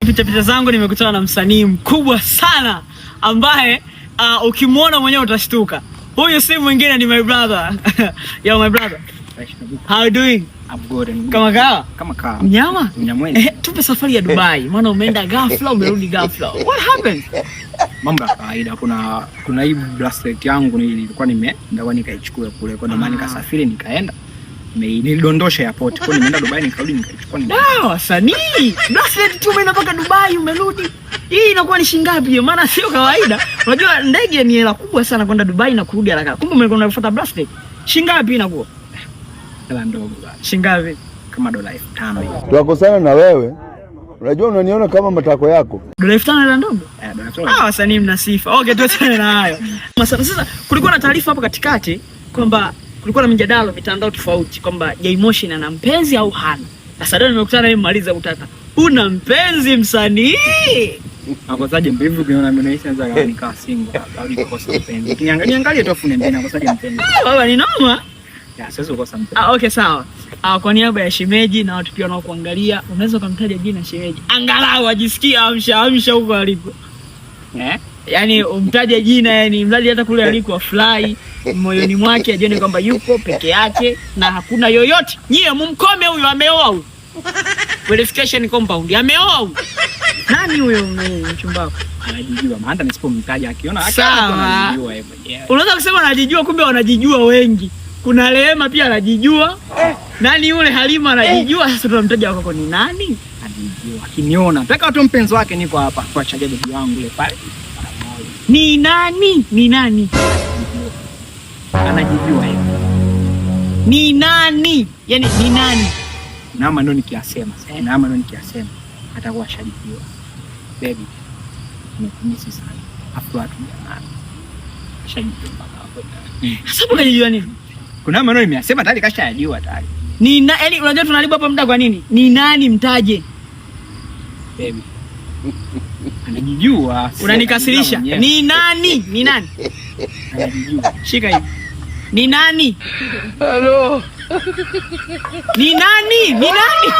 Picha zangu nimekutana na msanii mkubwa sana ambaye ukimwona mwenyewe utashtuka. Huyu si mwingine ni my brother. Yo my brother. How you doing? I'm good. Kama kawa? Kama kawa. Mnyama? Mnyamwezi. Tupe safari ya Dubai. Maana umeenda ghafla umerudi ghafla. What happened? Mambo ya kawaida. Kuna hii bracelet yangu nilikuwa nimeenda nikaichukua kule. Kwa maana nikasafiri nikaenda. Nilidondosha airport. Kwa nimeenda Dubai nikarudi nikaichukua. Wasanii. Bracelet tu umeenda mpaka Dubai umerudi. Hii inakuwa ni shilingi ngapi hiyo? Maana sio kawaida. Unajua ndege ni hela kubwa sana kwenda Dubai na kurudi haraka. Kumbe umekwenda kufuata bracelet. Shilingi ngapi inakuwa? Hela ndogo bwana. Shilingi ngapi? Kama dola 5,000 hivi. Tuakosana na wewe. Unajua unaniona kama matako yako. Dola 5,000 hela ndogo? Dola 5,000. Wasanii mna sifa. Okay, tuachane na hayo. Sasa kulikuwa na taarifa hapo katikati kwamba kulikuwa na mjadala mitandao tofauti kwamba Jaymotion ana mpenzi au hana. Sasa leo nimekutana naye Maliza Utata. Una mpenzi msanii? Akosaje mpenzi ukiona mimi naanza nikaa single au nikosa mpenzi. Niangalie tu afu niambie nakosaje mpenzi. Baba ni noma. Ya sasa ukosa mpenzi. Okay sawa. Kwa niaba ya shemeji na watu pia wanaokuangalia, unaweza kumtaja jina shemeji. Angalau ajisikie amsha huko aliko. Yaani umtaje jina, yani mradi hata kule aliko afurahi moyoni mwake ajione kwamba yupo peke yake na hakuna yoyote. Nyie mumkome huyo, ameoa huyo. Verification compound ameoa huyo. Nani huyo mchumba wako? Anajijua, maana nisipomtaja akiona anajijua yeye mwenyewe. Unaweza kusema anajijua, kumbe wanajijua wengi. Kuna Rehema pia anajijua. Nani yule Halima anajijua. Sasa tunamtaja wako ni nani? Anajijua. Akiniona nataka tu mpenzi wake niko hapa kwa chaje bibi wangu yule pale. Ni nani? Ni nani? Anajijua yeye. Ni nani? Yaani ni nani? Nama ndo nikiasema. Nama ndo nikiasema. Atakuwa shajijua. Baby. Nimekumisi sana. Hapo watu jamani. Shajijua mpaka hapo. Sasa unajijua nini? Kuna maneno nimeyasema tayari kashajua tayari. Ni yaani unajua tunalipa hapa muda kwa nini? Ni nani mtaje? Baby. Anajijua. Unanikasirisha. Ni nani? Ni nani? Anajijua. Shika hivi. Ni nani? Hello. Ni nani? Ni nani?